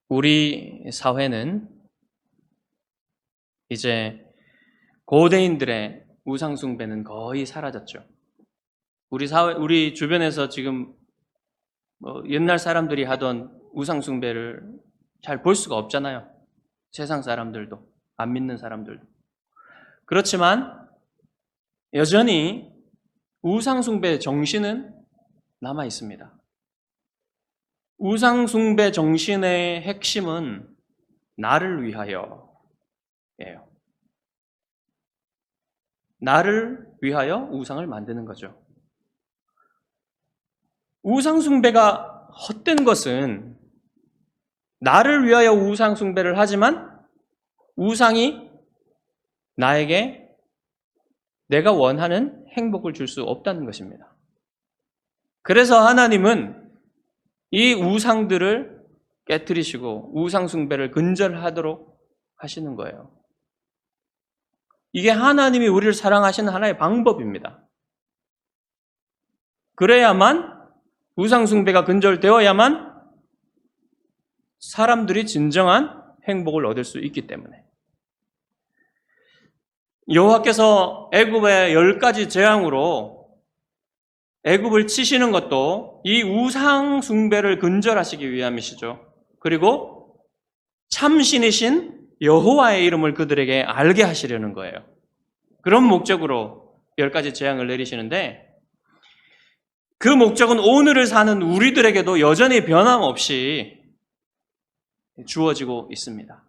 우리 사회는 이제 고대인들의 우상숭배는 거의 사라졌죠. 우리 주변에서 지금 옛날 사람들이 하던 우상숭배를 잘 볼 수가 없잖아요. 세상 사람들도, 안 믿는 사람들도. 그렇지만 여전히 우상숭배 정신은 남아 있습니다. 우상숭배 정신의 핵심은 나를 위하여예요. 나를 위하여 우상을 만드는 거죠. 우상숭배가 헛된 것은 나를 위하여 우상숭배를 하지만 우상이 나에게 내가 원하는 행복을 줄 수 없다는 것입니다. 그래서 하나님은 이 우상들을 깨트리시고 우상숭배를 근절하도록 하시는 거예요. 이게 하나님이 우리를 사랑하시는 하나의 방법입니다. 그래야만 우상숭배가 근절되어야만 사람들이 진정한 행복을 얻을 수 있기 때문에. 여호와께서 애굽의 10가지 재앙으로 애굽을 치시는 것도 이 우상 숭배를 근절하시기 위함이시죠. 그리고 참신이신 여호와의 이름을 그들에게 알게 하시려는 거예요. 그런 목적으로 10가지 재앙을 내리시는데 그 목적은 오늘을 사는 우리들에게도 여전히 변함없이 주어지고 있습니다.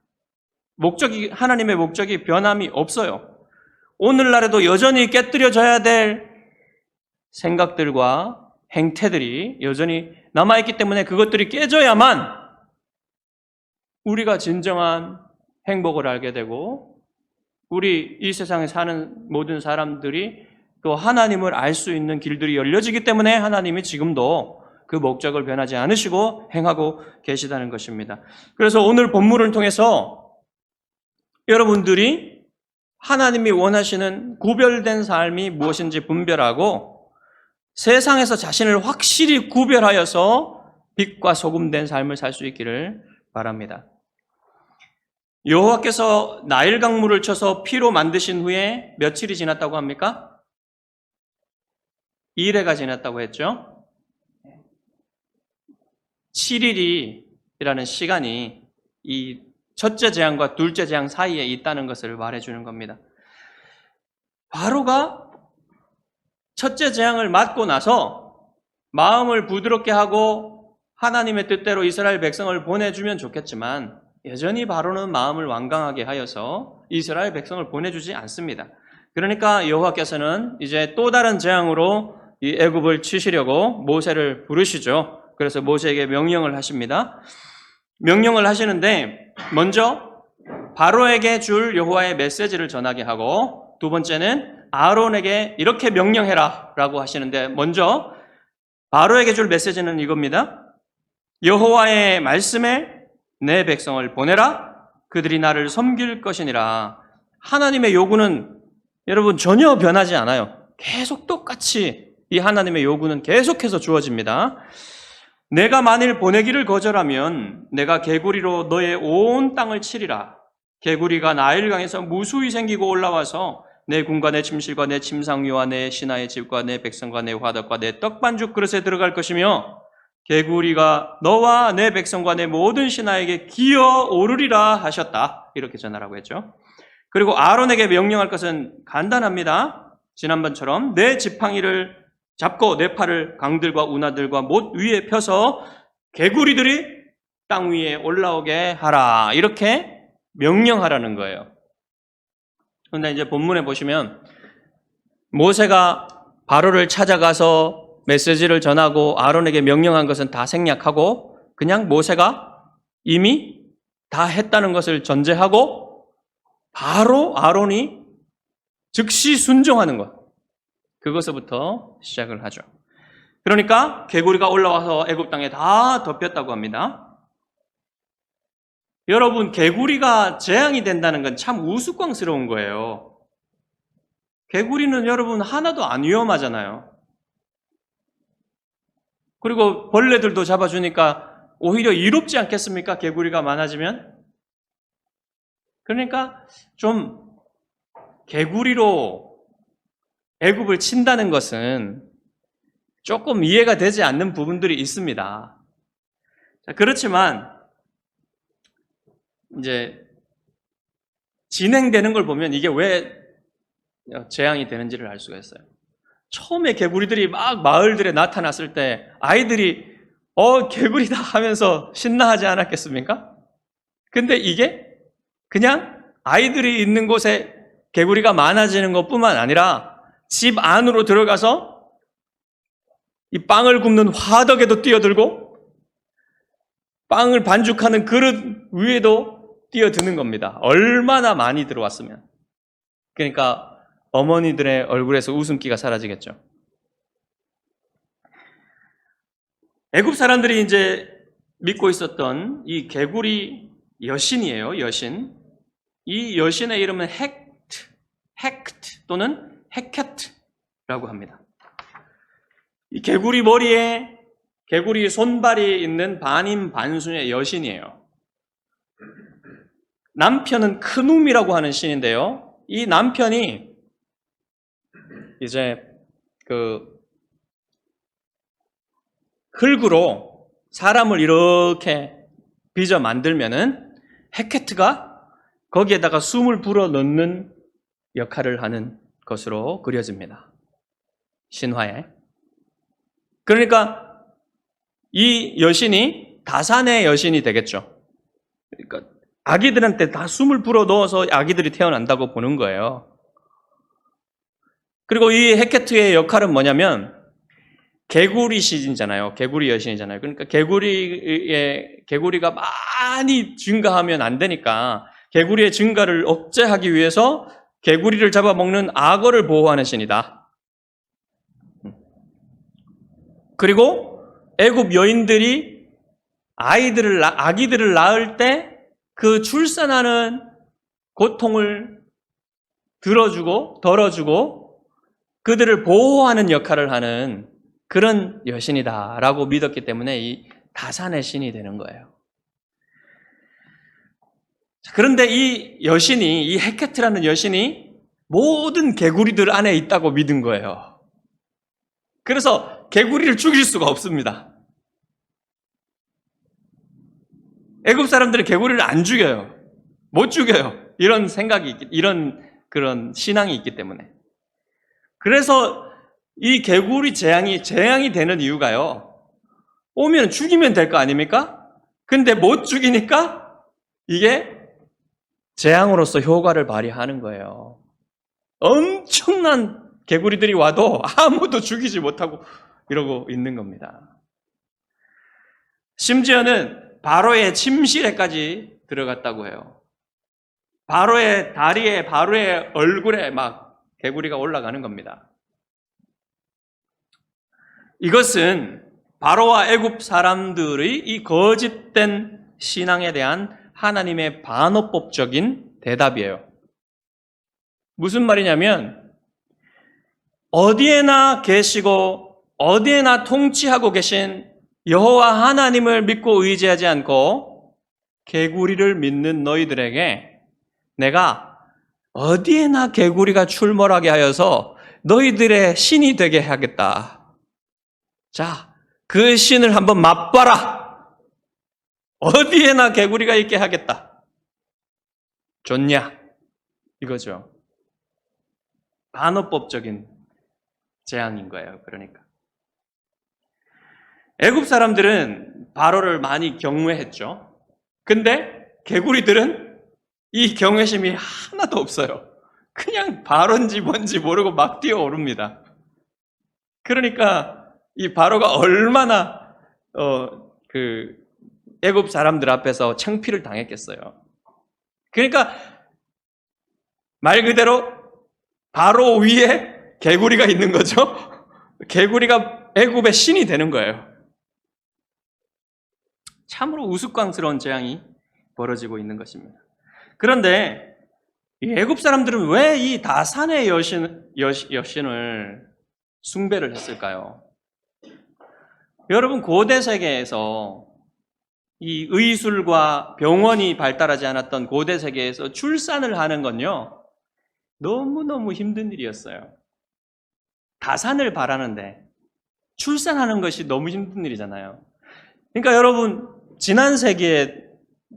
하나님의 목적이 변함이 없어요. 오늘날에도 여전히 깨뜨려져야 될 생각들과 행태들이 여전히 남아있기 때문에 그것들이 깨져야만 우리가 진정한 행복을 알게 되고 우리 이 세상에 사는 모든 사람들이 또 하나님을 알 수 있는 길들이 열려지기 때문에 하나님이 지금도 그 목적을 변하지 않으시고 행하고 계시다는 것입니다. 그래서 오늘 본문을 통해서 여러분들이 하나님이 원하시는 구별된 삶이 무엇인지 분별하고 세상에서 자신을 확실히 구별하여서 빛과 소금 된 삶을 살 수 있기를 바랍니다. 여호와께서 나일 강물을 쳐서 피로 만드신 후에 며칠이 지났다고 합니까? 2일가 지났다고 했죠? 7일이라는 시간이 이 첫째 재앙과 둘째 재앙 사이에 있다는 것을 말해주는 겁니다. 바로가 첫째 재앙을 맞고 나서 마음을 부드럽게 하고 하나님의 뜻대로 이스라엘 백성을 보내주면 좋겠지만 여전히 바로는 마음을 완강하게 하여서 이스라엘 백성을 보내주지 않습니다. 그러니까 여호와께서는 이제 또 다른 재앙으로 이 애굽을 치시려고 모세를 부르시죠. 그래서 모세에게 명령을 하십니다. 명령을 하시는데 먼저 바로에게 줄 여호와의 메시지를 전하게 하고 두 번째는 아론에게 이렇게 명령해라 라고 하시는데 먼저 바로에게 줄 메시지는 이겁니다. 여호와의 말씀에 내 백성을 보내라. 그들이 나를 섬길 것이니라. 하나님의 요구는 여러분 전혀 변하지 않아요. 계속 똑같이 이 하나님의 요구는 계속해서 주어집니다. 내가 만일 보내기를 거절하면 내가 개구리로 너의 온 땅을 치리라. 개구리가 나일강에서 무수히 생기고 올라와서 내 궁과 내 침실과 내 침상위와 내 신하의 집과 내 백성과 내 화덕과 내 떡반죽 그릇에 들어갈 것이며 개구리가 너와 내 백성과 내 모든 신하에게 기어 오르리라 하셨다. 이렇게 전하라고 했죠. 그리고 아론에게 명령할 것은 간단합니다. 지난번처럼 내 지팡이를 잡고 내 팔을 강들과 운하들과 못 위에 펴서 개구리들이 땅 위에 올라오게 하라. 이렇게 명령하라는 거예요. 그런데 이제 본문에 보시면 모세가 바로를 찾아가서 메시지를 전하고 아론에게 명령한 것은 다 생략하고 그냥 모세가 이미 다 했다는 것을 전제하고 바로 아론이 즉시 순종하는 것. 그것부터 시작을 하죠. 그러니까 개구리가 올라와서 애굽 땅에 다 덮였다고 합니다. 여러분, 개구리가 재앙이 된다는 건 참 우스꽝스러운 거예요. 개구리는 여러분 하나도 안 위험하잖아요. 그리고 벌레들도 잡아주니까 오히려 이롭지 않겠습니까? 개구리가 많아지면? 그러니까 좀 개구리로 애굽을 친다는 것은 조금 이해가 되지 않는 부분들이 있습니다. 그렇지만 이제 진행되는 걸 보면 이게 왜 재앙이 되는지를 알 수가 있어요. 처음에 개구리들이 막 마을들에 나타났을 때 아이들이 개구리다 하면서 신나하지 않았겠습니까? 근데 이게 그냥 아이들이 있는 곳에 개구리가 많아지는 것뿐만 아니라 집 안으로 들어가서 이 빵을 굽는 화덕에도 뛰어들고 빵을 반죽하는 그릇 위에도 뛰어드는 겁니다. 얼마나 많이 들어왔으면. 그러니까 어머니들의 얼굴에서 웃음기가 사라지겠죠. 애굽 사람들이 이제 믿고 있었던 이 개구리 여신이에요, 여신. 이 여신의 이름은 헥트 또는 헤케트라고 합니다. 이 개구리 머리에 개구리 손발이 있는 반인반수의 여신이에요. 남편은 크눔이라고 하는 신인데요. 이 남편이 이제 흙으로 사람을 이렇게 빚어 만들면은 헤케트가 거기에다가 숨을 불어 넣는 역할을 하는 것으로 그려집니다. 신화에. 그러니까 이 여신이 다산의 여신이 되겠죠. 그러니까 아기들한테 다 숨을 불어 넣어서 아기들이 태어난다고 보는 거예요. 그리고 이 헤케트의 역할은 뭐냐면 개구리 신이잖아요. 개구리 여신이잖아요. 그러니까 개구리가 많이 증가하면 안 되니까 개구리의 증가를 억제하기 위해서 개구리를 잡아먹는 악어를 보호하는 신이다. 그리고 애굽 여인들이 아기들을 낳을 때 그 출산하는 고통을 들어주고 덜어주고 그들을 보호하는 역할을 하는 그런 여신이다라고 믿었기 때문에 이 다산의 신이 되는 거예요. 그런데 이 여신이, 이 헤케트라는 여신이 모든 개구리들 안에 있다고 믿은 거예요. 그래서 개구리를 죽일 수가 없습니다. 애굽 사람들은 개구리를 안 죽여요. 못 죽여요. 이런 그런 신앙이 있기 때문에. 그래서 이 개구리 재앙이 되는 이유가요. 오면 죽이면 될 거 아닙니까? 근데 못 죽이니까 이게 재앙으로서 효과를 발휘하는 거예요. 엄청난 개구리들이 와도 아무도 죽이지 못하고 이러고 있는 겁니다. 심지어는 바로의 침실에까지 들어갔다고 해요. 바로의 다리에, 바로의 얼굴에 막 개구리가 올라가는 겁니다. 이것은 바로와 애굽 사람들의 이 거짓된 신앙에 대한 하나님의 반어법적인 대답이에요. 무슨 말이냐면 어디에나 계시고 어디에나 통치하고 계신 여호와 하나님을 믿고 의지하지 않고 개구리를 믿는 너희들에게 내가 어디에나 개구리가 출몰하게 하여서 너희들의 신이 되게 하겠다. 자, 그 신을 한번 맛봐라. 어디에나 개구리가 있게 하겠다. 좋냐? 이거죠. 반어법적인 재앙인 거예요. 그러니까. 애굽 사람들은 바로를 많이 경외했죠. 근데 개구리들은 이 경외심이 하나도 없어요. 그냥 바로인지 뭔지 모르고 막 뛰어오릅니다. 그러니까 이 바로가 얼마나 애굽 사람들 앞에서 창피를 당했겠어요. 그러니까 말 그대로 바로 위에 개구리가 있는 거죠. 개구리가 애굽의 신이 되는 거예요. 참으로 우스꽝스러운 재앙이 벌어지고 있는 것입니다. 그런데 이 애굽 사람들은 왜 이 다산의 여신을 숭배를 했을까요? 여러분 고대 세계에서 이 의술과 병원이 발달하지 않았던 고대 세계에서 출산을 하는 건요, 너무너무 힘든 일이었어요. 다산을 바라는데 출산하는 것이 너무 힘든 일이잖아요. 그러니까 여러분, 지난 세기에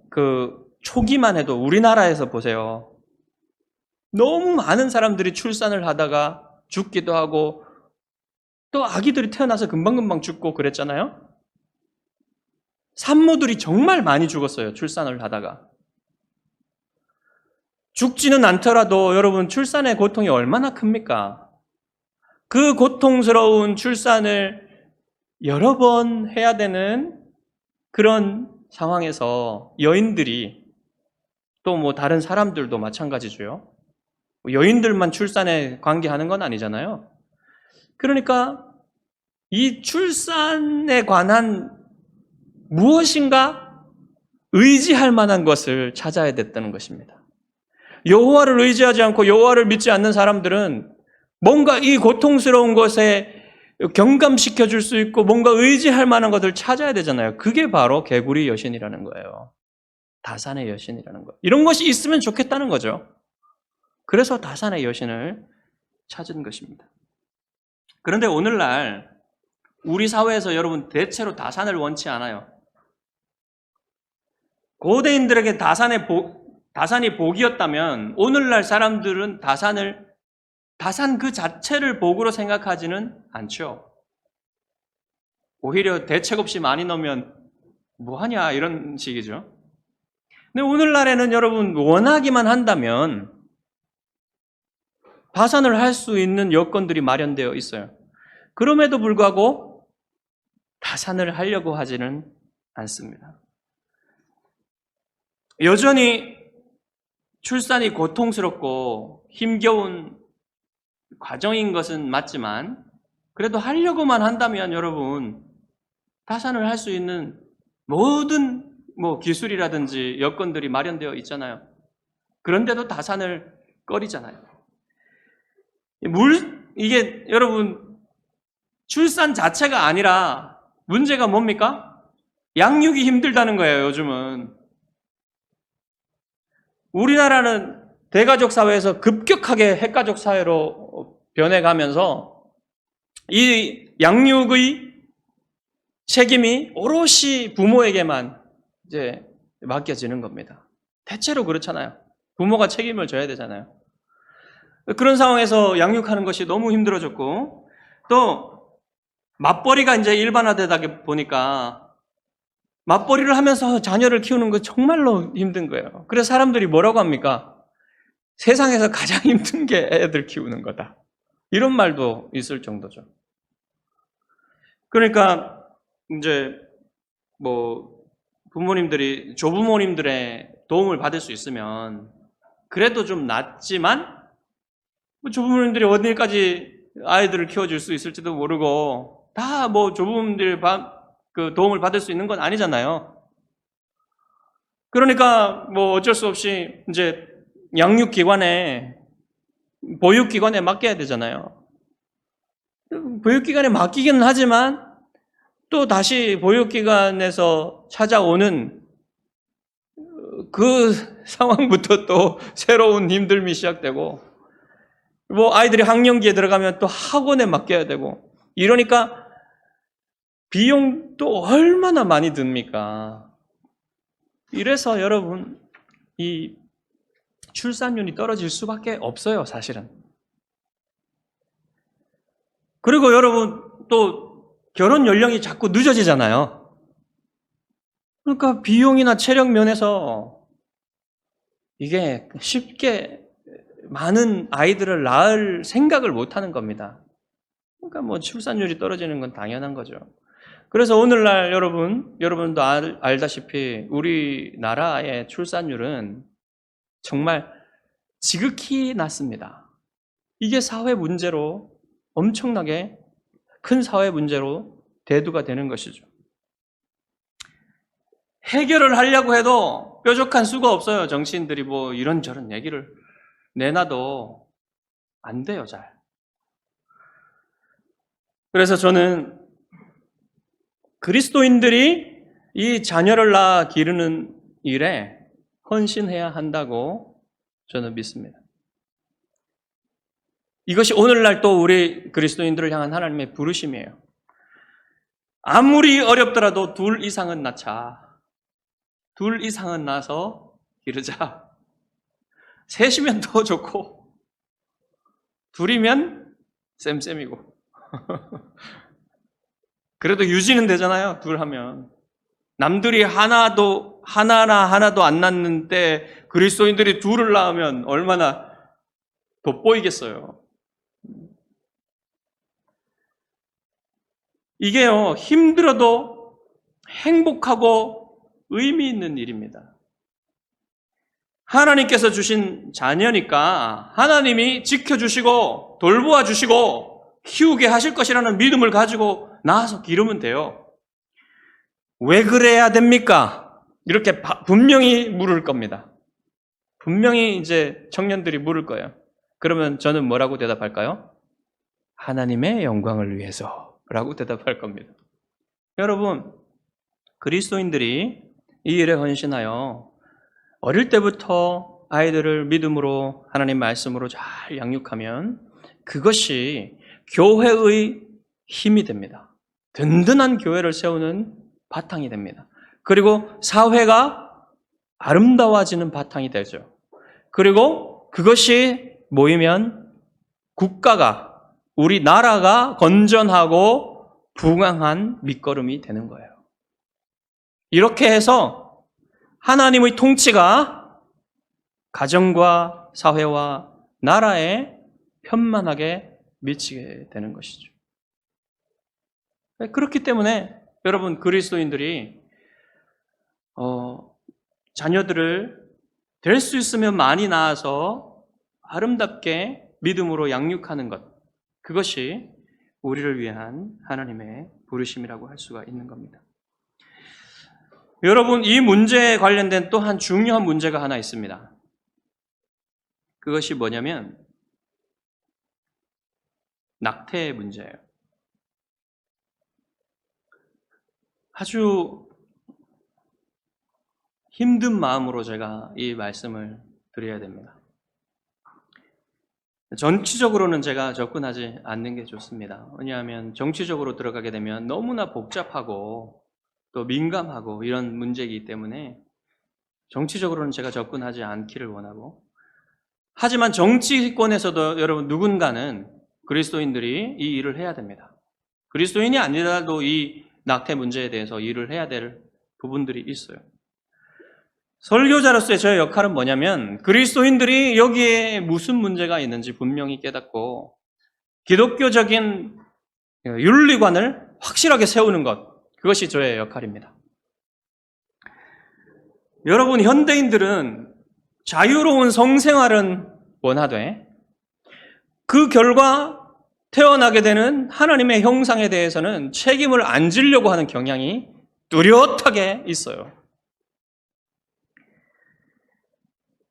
그 초기만 해도 우리나라에서 보세요. 너무 많은 사람들이 출산을 하다가 죽기도 하고 또 아기들이 태어나서 금방금방 죽고 그랬잖아요. 산모들이 정말 많이 죽었어요. 출산을 하다가. 죽지는 않더라도 여러분 출산의 고통이 얼마나 큽니까? 그 고통스러운 출산을 여러 번 해야 되는 그런 상황에서 여인들이 또 뭐 다른 사람들도 마찬가지죠. 여인들만 출산에 관계하는 건 아니잖아요. 그러니까 이 출산에 관한 무엇인가 의지할 만한 것을 찾아야 됐다는 것입니다. 여호와를 의지하지 않고 여호와를 믿지 않는 사람들은 뭔가 이 고통스러운 것에 경감시켜 줄 수 있고 뭔가 의지할 만한 것을 찾아야 되잖아요. 그게 바로 개구리 여신이라는 거예요. 다산의 여신이라는 거. 이런 것이 있으면 좋겠다는 거죠. 그래서 다산의 여신을 찾은 것입니다. 그런데 오늘날 우리 사회에서 여러분 대체로 다산을 원치 않아요. 고대인들에게 다산이 복이었다면 오늘날 사람들은 다산 그 자체를 복으로 생각하지는 않죠. 오히려 대책 없이 많이 넣으면 뭐하냐 이런 식이죠. 근데 오늘날에는 여러분 원하기만 한다면 다산을 할 수 있는 여건들이 마련되어 있어요. 그럼에도 불구하고 다산을 하려고 하지는 않습니다. 여전히 출산이 고통스럽고 힘겨운 과정인 것은 맞지만 그래도 하려고만 한다면 여러분 다산을 할 수 있는 모든 기술이라든지 여건들이 마련되어 있잖아요. 그런데도 다산을 꺼리잖아요. 이게 여러분 출산 자체가 아니라 문제가 뭡니까? 양육이 힘들다는 거예요, 요즘은. 우리나라는 대가족 사회에서 급격하게 핵가족 사회로 변해가면서 이 양육의 책임이 오롯이 부모에게만 이제 맡겨지는 겁니다. 대체로 그렇잖아요. 부모가 책임을 져야 되잖아요. 그런 상황에서 양육하는 것이 너무 힘들어졌고 또 맞벌이가 이제 일반화되다 보니까 맞벌이를 하면서 자녀를 키우는 거 정말로 힘든 거예요. 그래서 사람들이 뭐라고 합니까? 세상에서 가장 힘든 게 애들 키우는 거다. 이런 말도 있을 정도죠. 그러니까 이제 부모님들이 조부모님들의 도움을 받을 수 있으면 그래도 좀 낫지만 조부모님들이 어디까지 아이들을 키워줄 수 있을지도 모르고 다 조부모님들의 그 도움을 받을 수 있는 건 아니잖아요. 그러니까 어쩔 수 없이 이제 양육기관에 보육기관에 맡겨야 되잖아요. 보육기관에 맡기기는 하지만 또 다시 보육기관에서 찾아오는 그 상황부터 또 새로운 힘듦이 시작되고 아이들이 학령기에 들어가면 또 학원에 맡겨야 되고 이러니까 비용도 얼마나 많이 듭니까? 이래서 여러분 이 출산율이 떨어질 수밖에 없어요, 사실은. 그리고 여러분 또 결혼 연령이 자꾸 늦어지잖아요. 그러니까 비용이나 체력 면에서 이게 쉽게 많은 아이들을 낳을 생각을 못하는 겁니다. 그러니까 출산율이 떨어지는 건 당연한 거죠. 그래서 오늘날 여러분도 알다시피 우리나라의 출산율은 정말 지극히 낮습니다. 이게 사회 문제로 엄청나게 큰 사회 문제로 대두가 되는 것이죠. 해결을 하려고 해도 뾰족한 수가 없어요. 정치인들이 이런저런 얘기를 내놔도 안 돼요, 잘. 그래서 저는 그리스도인들이 이 자녀를 낳아 기르는 일에 헌신해야 한다고 저는 믿습니다. 이것이 오늘날 또 우리 그리스도인들을 향한 하나님의 부르심이에요. 아무리 어렵더라도 둘 이상은 낳자. 둘 이상은 낳아서 기르자. 셋이면 더 좋고 둘이면 쌤쌤이고 그래도 유지는 되잖아요. 둘 하면. 남들이 하나도 안 낳는데 그리스도인들이 둘을 낳으면 얼마나 돋보이겠어요. 이게요, 힘들어도 행복하고 의미 있는 일입니다. 하나님께서 주신 자녀니까 하나님이 지켜주시고 돌보아 주시고 키우게 하실 것이라는 믿음을 가지고 낳아서 기르면 돼요. 왜 그래야 됩니까? 이렇게 분명히 물을 겁니다. 분명히 이제 청년들이 물을 거예요. 그러면 저는 뭐라고 대답할까요? 하나님의 영광을 위해서라고 대답할 겁니다. 여러분, 그리스도인들이 이 일에 헌신하여 어릴 때부터 아이들을 믿음으로 하나님 말씀으로 잘 양육하면 그것이 교회의 힘이 됩니다. 든든한 교회를 세우는 바탕이 됩니다. 그리고 사회가 아름다워지는 바탕이 되죠. 그리고 그것이 모이면 국가가, 우리 나라가 건전하고 부강한 밑거름이 되는 거예요. 이렇게 해서 하나님의 통치가 가정과 사회와 나라에 편만하게 미치게 되는 것이죠. 그렇기 때문에 여러분 그리스도인들이 자녀들을 될 수 있으면 많이 낳아서 아름답게 믿음으로 양육하는 것, 그것이 우리를 위한 하나님의 부르심이라고 할 수가 있는 겁니다. 여러분, 이 문제에 관련된 또 한 중요한 문제가 하나 있습니다. 그것이 뭐냐면 낙태의 문제예요. 아주 힘든 마음으로 제가 이 말씀을 드려야 됩니다. 정치적으로는 제가 접근하지 않는 게 좋습니다. 왜냐하면 정치적으로 들어가게 되면 너무나 복잡하고 또 민감하고 이런 문제이기 때문에 정치적으로는 제가 접근하지 않기를 원하고, 하지만 정치권에서도 여러분 누군가는 그리스도인들이 이 일을 해야 됩니다. 그리스도인이 아니라도 이 낙태 문제에 대해서 일을 해야 될 부분들이 있어요. 설교자로서의 저의 역할은 뭐냐면 그리스도인들이 여기에 무슨 문제가 있는지 분명히 깨닫고 기독교적인 윤리관을 확실하게 세우는 것, 그것이 저의 역할입니다. 여러분, 현대인들은 자유로운 성생활은 원하되 그 결과 태어나게 되는 하나님의 형상에 대해서는 책임을 안 지려고 하는 경향이 뚜렷하게 있어요.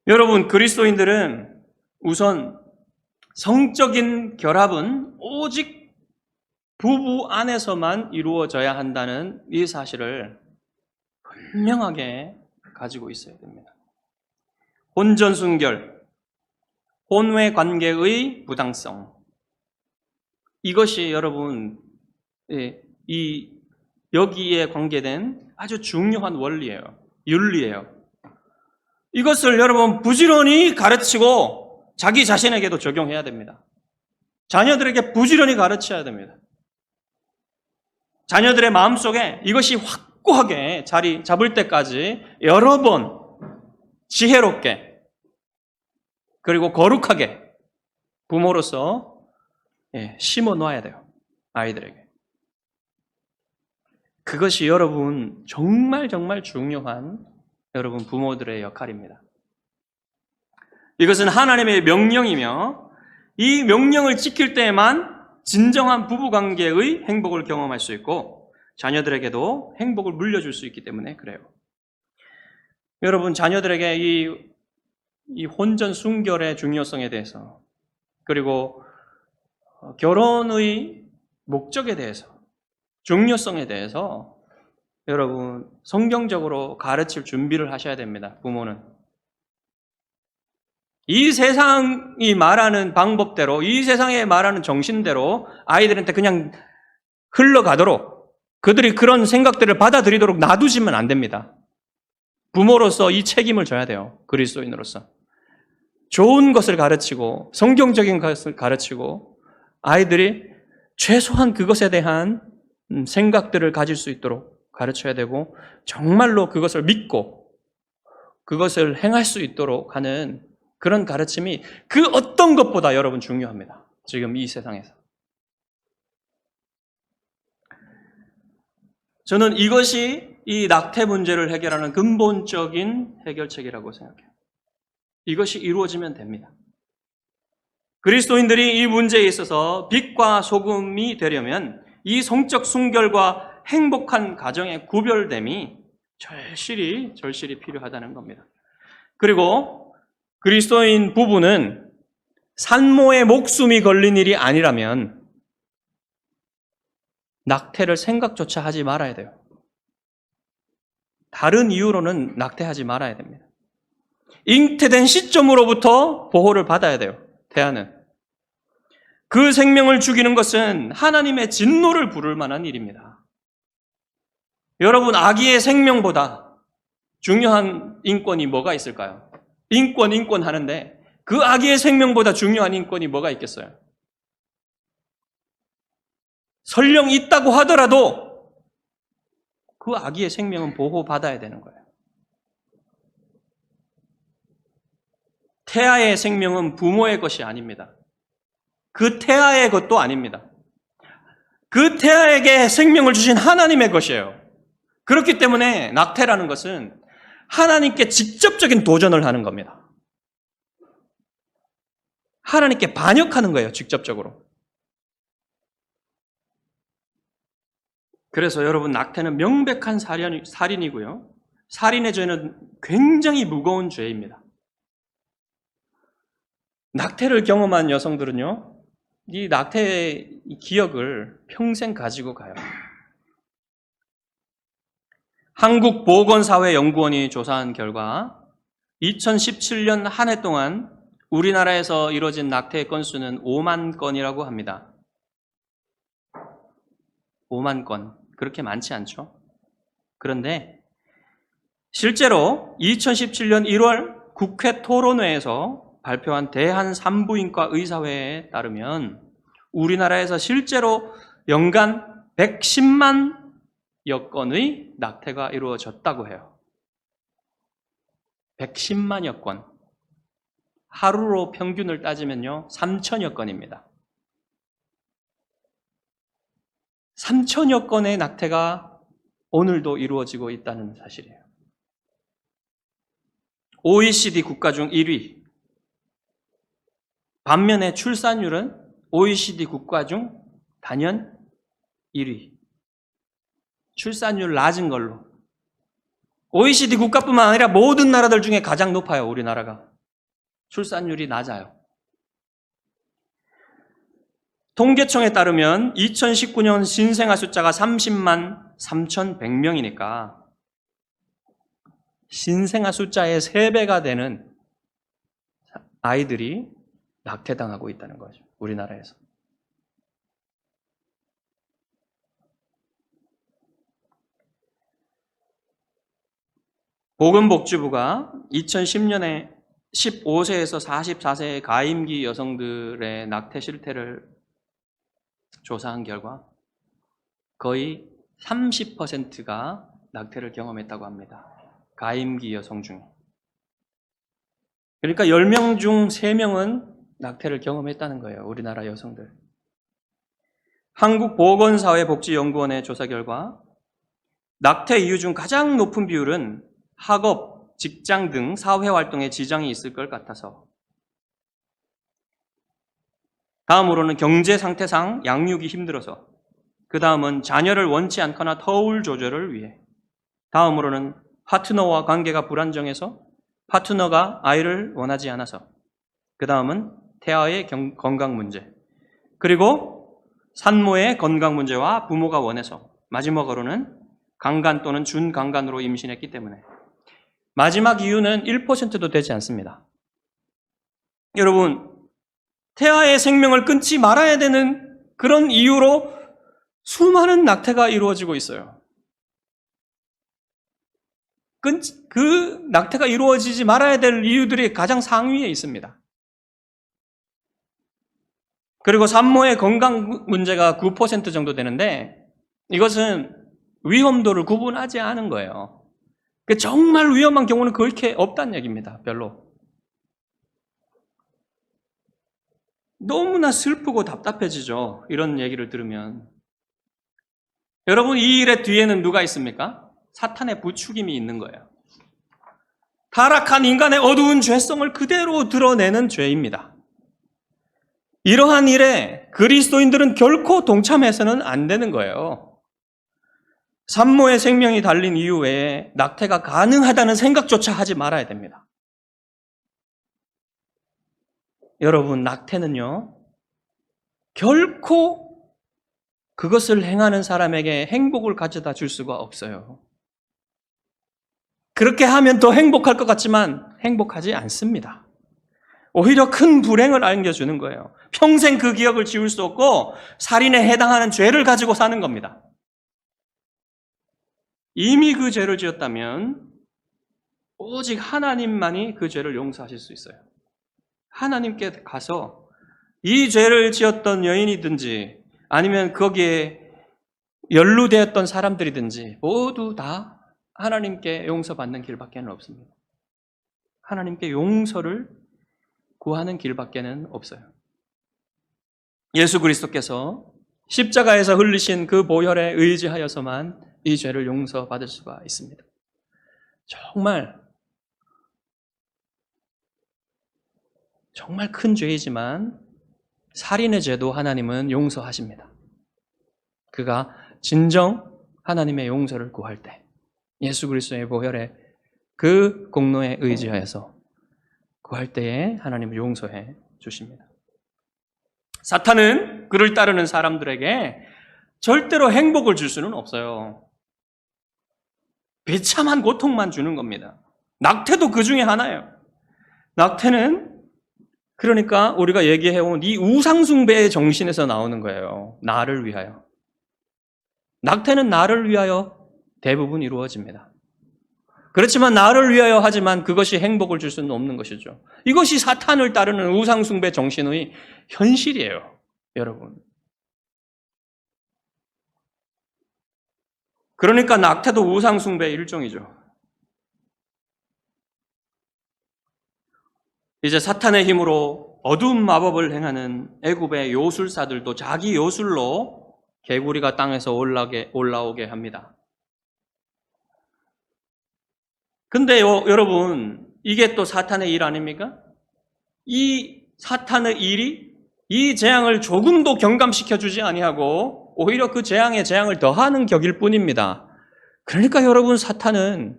여러분, 그리스도인들은 우선 성적인 결합은 오직 부부 안에서만 이루어져야 한다는 이 사실을 분명하게 가지고 있어야 됩니다. 혼전순결, 혼외 관계의 부당성, 이것이 여러분 여기에 관계된 아주 중요한 원리예요. 윤리예요. 이것을 여러분 부지런히 가르치고 자기 자신에게도 적용해야 됩니다. 자녀들에게 부지런히 가르쳐야 됩니다. 자녀들의 마음속에 이것이 확고하게 자리 잡을 때까지 여러 번 지혜롭게 그리고 거룩하게 부모로서 심어 놔야 돼요. 아이들에게. 그것이 여러분 정말 중요한 여러분 부모들의 역할입니다. 이것은 하나님의 명령이며 이 명령을 지킬 때에만 진정한 부부관계의 행복을 경험할 수 있고 자녀들에게도 행복을 물려줄 수 있기 때문에 그래요. 여러분, 자녀들에게 이 혼전 순결의 중요성에 대해서, 그리고 결혼의 목적에 대해서, 중요성에 대해서 여러분 성경적으로 가르칠 준비를 하셔야 됩니다. 부모는. 이 세상이 말하는 방법대로, 이 세상에 말하는 정신대로 아이들한테 그냥 흘러가도록, 그들이 그런 생각들을 받아들이도록 놔두시면 안 됩니다. 부모로서 이 책임을 져야 돼요. 그리스도인으로서. 좋은 것을 가르치고 성경적인 것을 가르치고 아이들이 최소한 그것에 대한 생각들을 가질 수 있도록 가르쳐야 되고, 정말로 그것을 믿고 그것을 행할 수 있도록 하는 그런 가르침이 그 어떤 것보다 여러분 중요합니다. 지금 이 세상에서. 저는 이것이 이 낙태 문제를 해결하는 근본적인 해결책이라고 생각해요. 이것이 이루어지면 됩니다. 그리스도인들이 이 문제에 있어서 빛과 소금이 되려면 이 성적 순결과 행복한 가정의 구별됨이 절실히 필요하다는 겁니다. 그리고 그리스도인 부부는 산모의 목숨이 걸린 일이 아니라면 낙태를 생각조차 하지 말아야 돼요. 다른 이유로는 낙태하지 말아야 됩니다. 잉태된 시점으로부터 보호를 받아야 돼요. 태아는. 그 생명을 죽이는 것은 하나님의 진노를 부를 만한 일입니다. 여러분, 아기의 생명보다 중요한 인권이 뭐가 있을까요? 인권 하는데 그 아기의 생명보다 중요한 인권이 뭐가 있겠어요? 설령 있다고 하더라도 그 아기의 생명은 보호받아야 되는 거예요. 태아의 생명은 부모의 것이 아닙니다. 그 태아의 것도 아닙니다. 그 태아에게 생명을 주신 하나님의 것이에요. 그렇기 때문에 낙태라는 것은 하나님께 직접적인 도전을 하는 겁니다. 하나님께 반역하는 거예요, 직접적으로. 그래서 여러분, 낙태는 명백한 살인이고요. 살인의 죄는 굉장히 무거운 죄입니다. 낙태를 경험한 여성들은요, 이 낙태의 기억을 평생 가지고 가요. 한국보건사회연구원이 조사한 결과 2017년 한 해 동안 우리나라에서 이루어진 낙태의 건수는 5만 건이라고 합니다. 5만 건. 그렇게 많지 않죠? 그런데 실제로 2017년 1월 국회 토론회에서 발표한 대한산부인과 의사회에 따르면 우리나라에서 실제로 연간 110만여 건의 낙태가 이루어졌다고 해요. 110만여 건. 하루로 평균을 따지면요, 3천여 건입니다. 3천여 건의 낙태가 오늘도 이루어지고 있다는 사실이에요. OECD 국가 중 1위. 반면에 출산율은 OECD 국가 중 단연 1위. 출산율 낮은 걸로. OECD 국가뿐만 아니라 모든 나라들 중에 가장 높아요, 우리나라가. 출산율이 낮아요. 통계청에 따르면 2019년 신생아 숫자가 30만 3,100명이니까 신생아 숫자의 3배가 되는 아이들이 낙태당하고 있다는 거죠, 우리나라에서. 보건복지부가 2010년에 15세에서 44세의 가임기 여성들의 낙태 실태를 조사한 결과 거의 30%가 낙태를 경험했다고 합니다. 가임기 여성 중에. 그러니까 10명 중 3명은 낙태를 경험했다는 거예요, 우리나라 여성들. 한국보건사회복지연구원의 조사 결과 낙태 이유 중 가장 높은 비율은 학업, 직장 등 사회활동에 지장이 있을 것 같아서, 다음으로는 경제 상태상 양육이 힘들어서, 그 다음은 자녀를 원치 않거나 터울 조절을 위해, 다음으로는 파트너와 관계가 불안정해서 파트너가 아이를 원하지 않아서, 그 다음은 태아의 건강 문제, 그리고 산모의 건강 문제와 부모가 원해서, 마지막으로는 강간 또는 준강간으로 임신했기 때문에. 마지막 이유는 1%도 되지 않습니다. 여러분, 태아의 생명을 끊지 말아야 되는 그런 이유로 수많은 낙태가 이루어지고 있어요. 그 낙태가 이루어지지 말아야 될 이유들이 가장 상위에 있습니다. 그리고 산모의 건강 문제가 9% 정도 되는데 이것은 위험도를 구분하지 않은 거예요. 정말 위험한 경우는 그렇게 없다는 얘기입니다. 별로. 너무나 슬프고 답답해지죠. 이런 얘기를 들으면. 여러분, 이 일의 뒤에는 누가 있습니까? 사탄의 부추김이 있는 거예요. 타락한 인간의 어두운 죄성을 그대로 드러내는 죄입니다. 이러한 일에 그리스도인들은 결코 동참해서는 안 되는 거예요. 산모의 생명이 달린 이유 외에 낙태가 가능하다는 생각조차 하지 말아야 됩니다. 여러분, 낙태는요, 결코 그것을 행하는 사람에게 행복을 가져다 줄 수가 없어요. 그렇게 하면 더 행복할 것 같지만 행복하지 않습니다. 오히려 큰 불행을 안겨주는 거예요. 평생 그 기억을 지울 수 없고 살인에 해당하는 죄를 가지고 사는 겁니다. 이미 그 죄를 지었다면 오직 하나님만이 그 죄를 용서하실 수 있어요. 하나님께 가서 이 죄를 지었던 여인이든지 아니면 거기에 연루되었던 사람들이든지 모두 다 하나님께 용서받는 길밖에는 없습니다. 하나님께 용서를 구하는 길밖에는 없어요. 예수 그리스도께서 십자가에서 흘리신 그 보혈에 의지하여서만 이 죄를 용서받을 수가 있습니다. 정말 큰 죄이지만 살인의 죄도 하나님은 용서하십니다. 그가 진정 하나님의 용서를 구할 때 예수 그리스도의 보혈에 그 공로에 의지하여서 구할 때에 하나님은 용서해 주십니다. 사탄은 그를 따르는 사람들에게 절대로 행복을 줄 수는 없어요. 비참한 고통만 주는 겁니다. 낙태도 그 중에 하나예요. 낙태는 그러니까 우리가 얘기해온 이 우상숭배의 정신에서 나오는 거예요. 나를 위하여. 낙태는 나를 위하여 대부분 이루어집니다. 그렇지만 나를 위하여 하지만 그것이 행복을 줄 수는 없는 것이죠. 이것이 사탄을 따르는 우상숭배 정신의 현실이에요, 여러분. 그러니까 낙태도 우상숭배의 일종이죠. 이제 사탄의 힘으로 어두운 마법을 행하는 애굽의 요술사들도 자기 요술로 개구리가 땅에서 올라오게 합니다. 근데요, 여러분, 이게 또 사탄의 일 아닙니까? 이 사탄의 일이 이 재앙을 조금도 경감시켜주지 아니하고 오히려 그 재앙에 재앙을 더하는 격일 뿐입니다. 그러니까 여러분, 사탄은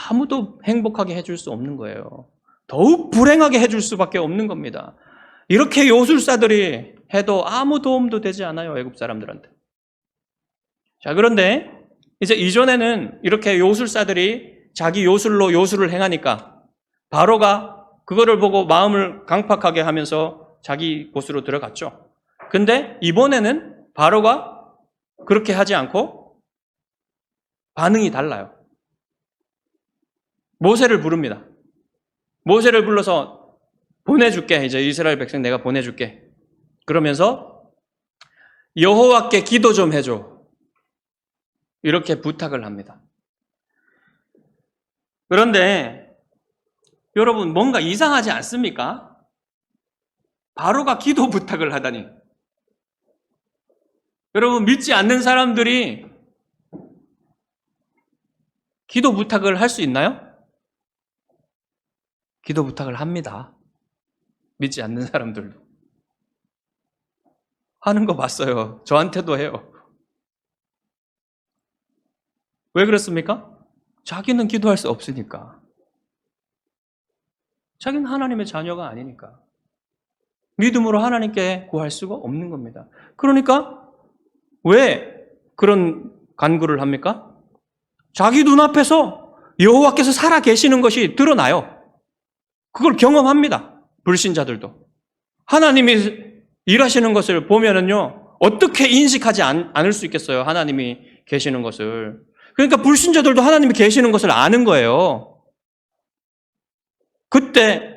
아무도 행복하게 해줄 수 없는 거예요. 더욱 불행하게 해줄 수밖에 없는 겁니다. 이렇게 요술사들이 해도 아무 도움도 되지 않아요, 애굽 사람들한테. 자, 그런데 이제 이전에는 이렇게 요술사들이 자기 요술로 요술을 행하니까 바로가 그거를 보고 마음을 강팍하게 하면서 자기 곳으로 들어갔죠. 근데 이번에는 바로가 그렇게 하지 않고 반응이 달라요. 모세를 부릅니다. 모세를 불러서 보내줄게. 이제 이스라엘 백성 내가 보내줄게. 그러면서 여호와께 기도 좀 해줘. 이렇게 부탁을 합니다. 그런데 여러분, 뭔가 이상하지 않습니까? 바로가 기도 부탁을 하다니. 여러분, 믿지 않는 사람들이 기도 부탁을 할 수 있나요? 기도 부탁을 합니다. 믿지 않는 사람들도. 하는 거 봤어요. 저한테도 해요. 왜 그렇습니까? 자기는 기도할 수 없으니까. 자기는 하나님의 자녀가 아니니까. 믿음으로 하나님께 구할 수가 없는 겁니다. 그러니까 왜 그런 간구를 합니까? 자기 눈앞에서 여호와께서 살아 계시는 것이 드러나요. 그걸 경험합니다. 불신자들도. 하나님이 일하시는 것을 보면은요, 어떻게 인식하지 않을 수 있겠어요? 하나님이 계시는 것을. 그러니까 불신자들도 하나님이 계시는 것을 아는 거예요. 그때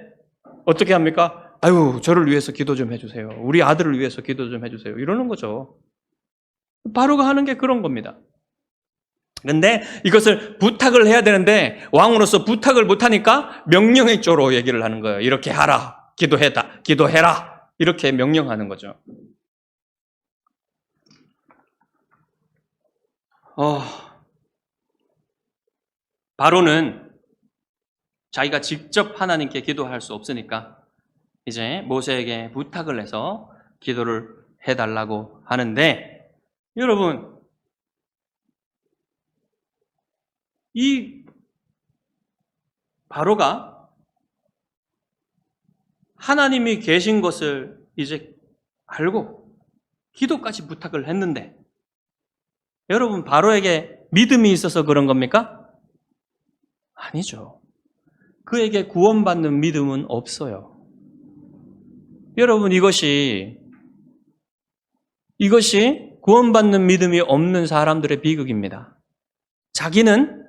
어떻게 합니까? 아유, 저를 위해서 기도 좀 해주세요. 우리 아들을 위해서 기도 좀 해주세요. 이러는 거죠. 바로가 하는 게 그런 겁니다. 그런데 이것을 부탁을 해야 되는데 왕으로서 부탁을 못하니까 명령의 조로 얘기를 하는 거예요. 이렇게 하라. 기도해라. 이렇게 명령하는 거죠. 바로는 자기가 직접 하나님께 기도할 수 없으니까 이제 모세에게 부탁을 해서 기도를 해달라고 하는데, 여러분, 이 바로가 하나님이 계신 것을 이제 알고 기도까지 부탁을 했는데, 여러분, 바로에게 믿음이 있어서 그런 겁니까? 아니죠. 그에게 구원받는 믿음은 없어요. 여러분, 이것이 구원받는 믿음이 없는 사람들의 비극입니다. 자기는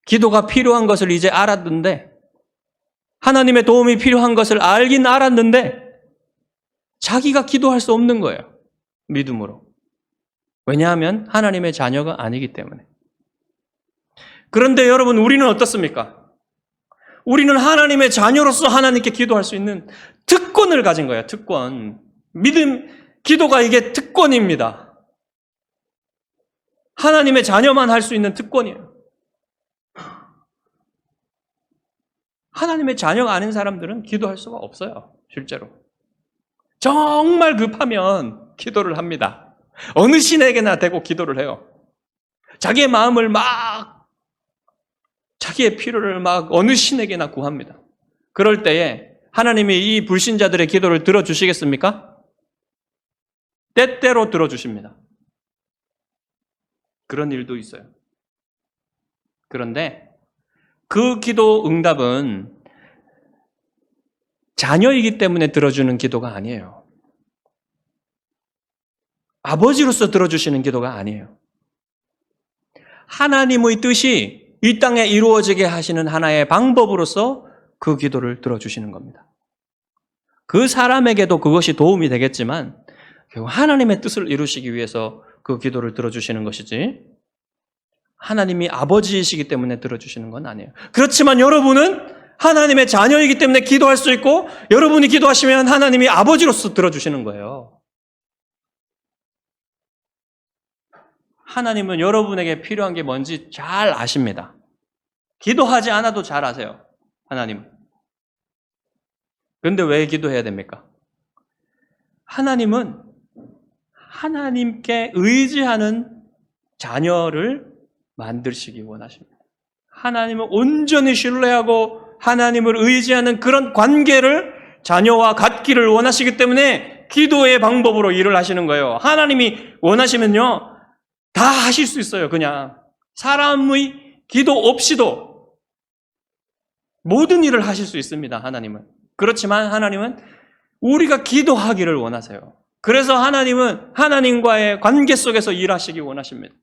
기도가 필요한 것을 이제 알았는데, 하나님의 도움이 필요한 것을 알긴 알았는데, 자기가 기도할 수 없는 거예요. 믿음으로. 왜냐하면 하나님의 자녀가 아니기 때문에. 그런데 여러분, 우리는 어떻습니까? 우리는 하나님의 자녀로서 하나님께 기도할 수 있는 특권을 가진 거예요. 특권. 기도가 이게 특권입니다. 하나님의 자녀만 할 수 있는 특권이에요. 하나님의 자녀가 아닌 사람들은 기도할 수가 없어요. 실제로. 정말 급하면 기도를 합니다. 어느 신에게나 대고 기도를 해요. 자기의 마음을 자기의 필요를 어느 신에게나 구합니다. 그럴 때에 하나님이 이 불신자들의 기도를 들어주시겠습니까? 때때로 들어주십니다. 그런 일도 있어요. 그런데 그 기도 응답은 자녀이기 때문에 들어주는 기도가 아니에요. 아버지로서 들어주시는 기도가 아니에요. 하나님의 뜻이 이 땅에 이루어지게 하시는 하나의 방법으로서 그 기도를 들어주시는 겁니다. 그 사람에게도 그것이 도움이 되겠지만 결국 하나님의 뜻을 이루시기 위해서 그 기도를 들어주시는 것이지, 하나님이 아버지이시기 때문에 들어주시는 건 아니에요. 그렇지만 여러분은 하나님의 자녀이기 때문에 기도할 수 있고, 여러분이 기도하시면 하나님이 아버지로서 들어주시는 거예요. 하나님은 여러분에게 필요한 게 뭔지 잘 아십니다. 기도하지 않아도 잘 아세요. 하나님은. 그런데 왜 기도해야 됩니까? 하나님은 하나님께 의지하는 자녀를 만드시기 원하십니다. 하나님을 온전히 신뢰하고 하나님을 의지하는 그런 관계를 자녀와 갖기를 원하시기 때문에 기도의 방법으로 일을 하시는 거예요. 하나님이 원하시면요, 다 하실 수 있어요. 그냥 사람의 기도 없이도 모든 일을 하실 수 있습니다. 하나님은. 그렇지만 하나님은 우리가 기도하기를 원하세요. 그래서 하나님은 하나님과의 관계 속에서 일하시기 원하십니다.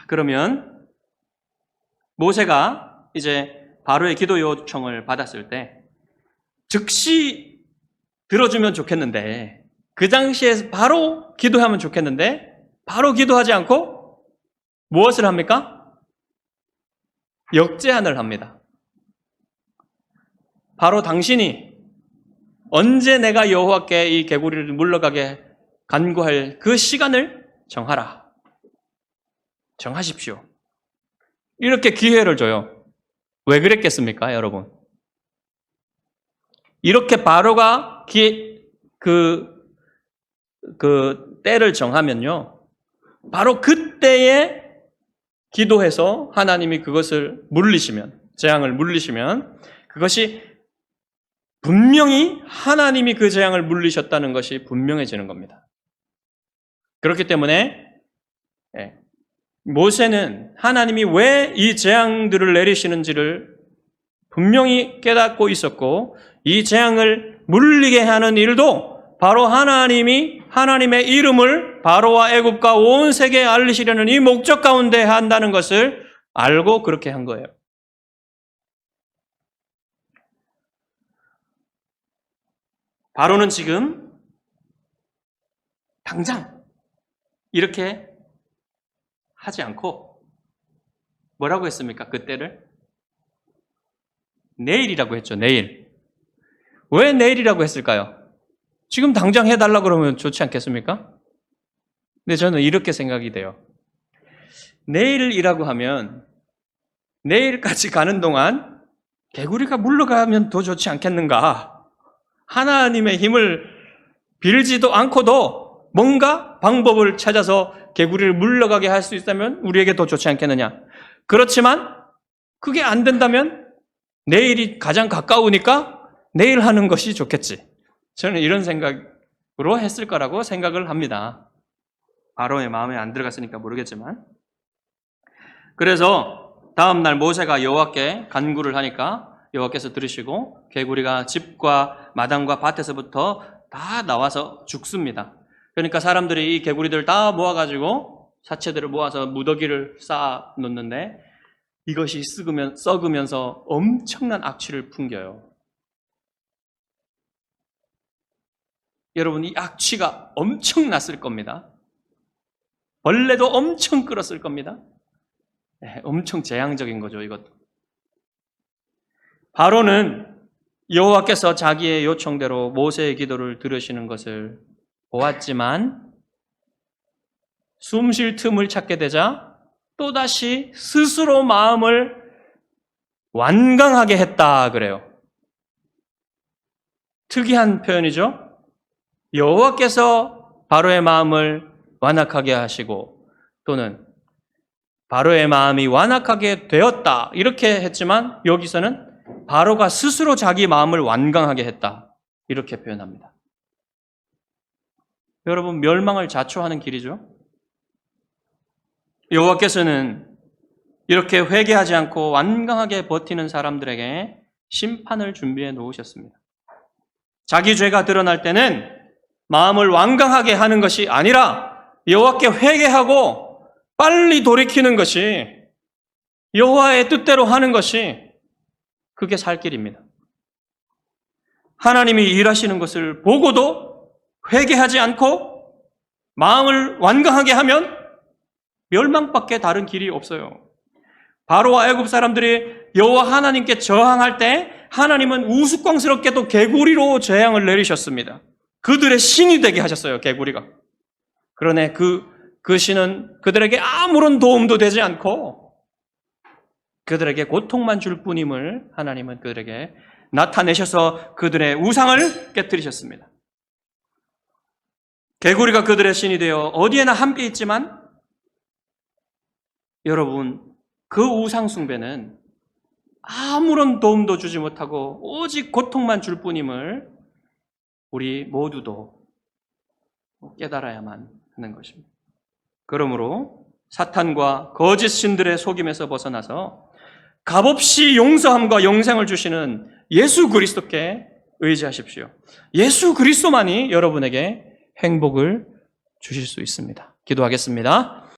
그러면 모세가 이제 바로의 기도 요청을 받았을 때 즉시 들어주면 좋겠는데, 그 당시에 바로 기도하면 좋겠는데 바로 기도하지 않고 무엇을 합니까? 역제한을 합니다. 바로 당신이 언제 내가 여호와께 이 개구리를 물러가게 간구할 그 시간을 정하라. 정하십시오. 이렇게 기회를 줘요. 왜 그랬겠습니까, 여러분? 이렇게 바로가 때를 정하면요, 바로 그때에 기도해서 하나님이 그것을 물리시면, 재앙을 물리시면, 그것이 분명히 하나님이 그 재앙을 물리셨다는 것이 분명해지는 겁니다. 그렇기 때문에 모세는 하나님이 왜 이 재앙들을 내리시는지를 분명히 깨닫고 있었고, 이 재앙을 물리게 하는 일도 바로 하나님이 하나님의 이름을 바로와 애굽과 온 세계에 알리시려는 이 목적 가운데 한다는 것을 알고 그렇게 한 거예요. 바로는 지금 당장 이렇게 하지 않고 뭐라고 했습니까? 그때를 내일이라고 했죠. 내일. 왜 내일이라고 했을까요? 지금 당장 해달라고 그러면 좋지 않겠습니까? 근데 저는 이렇게 생각이 돼요. 내일이라고 하면 내일까지 가는 동안 개구리가 물러가면 더 좋지 않겠는가? 하나님의 힘을 빌지도 않고도 뭔가 방법을 찾아서 개구리를 물러가게 할 수 있다면 우리에게 더 좋지 않겠느냐? 그렇지만 그게 안 된다면 내일이 가장 가까우니까 내일 하는 것이 좋겠지. 저는 이런 생각으로 했을 거라고 생각을 합니다. 바로의 마음에 안 들어갔으니까 모르겠지만. 그래서 다음날 모세가 여호와께 간구를 하니까 여호와께서 들으시고 개구리가 집과 마당과 밭에서부터 다 나와서 죽습니다. 그러니까 사람들이 이 개구리들을 다 모아가지고 사체들을 모아서 무더기를 쌓아 놓는데 이것이 썩으면서 엄청난 악취를 풍겨요. 여러분, 이 악취가 엄청 났을 겁니다. 벌레도 엄청 끌었을 겁니다. 엄청 재앙적인 거죠, 이것도. 바로는 여호와께서 자기의 요청대로 모세의 기도를 들으시는 것을 보았지만 숨 쉴 틈을 찾게 되자 또다시 스스로 마음을 완강하게 했다 그래요. 특이한 표현이죠. 여호와께서 바로의 마음을 완악하게 하시고 또는 바로의 마음이 완악하게 되었다 이렇게 했지만 여기서는 바로가 스스로 자기 마음을 완강하게 했다 이렇게 표현합니다. 여러분, 멸망을 자초하는 길이죠. 여호와께서는 이렇게 회개하지 않고 완강하게 버티는 사람들에게 심판을 준비해 놓으셨습니다. 자기 죄가 드러날 때는 마음을 완강하게 하는 것이 아니라 여호와께 회개하고 빨리 돌이키는 것이, 여호와의 뜻대로 하는 것이 그게 살 길입니다. 하나님이 일하시는 것을 보고도 회개하지 않고 마음을 완강하게 하면 멸망밖에 다른 길이 없어요. 바로와 애굽 사람들이 여호와 하나님께 저항할 때 하나님은 우스꽝스럽게도 개구리로 재앙을 내리셨습니다. 그들의 신이 되게 하셨어요, 개구리가. 그러나 그 신은 그들에게 아무런 도움도 되지 않고 그들에게 고통만 줄 뿐임을 하나님은 그들에게 나타내셔서 그들의 우상을 깨뜨리셨습니다. 개구리가 그들의 신이 되어 어디에나 함께 있지만 여러분, 그 우상 숭배는 아무런 도움도 주지 못하고 오직 고통만 줄 뿐임을 우리 모두도 깨달아야만 하는 것입니다. 그러므로 사탄과 거짓 신들의 속임에서 벗어나서 값없이 용서함과 영생을 주시는 예수 그리스도께 의지하십시오. 예수 그리스도만이 여러분에게 행복을 주실 수 있습니다. 기도하겠습니다.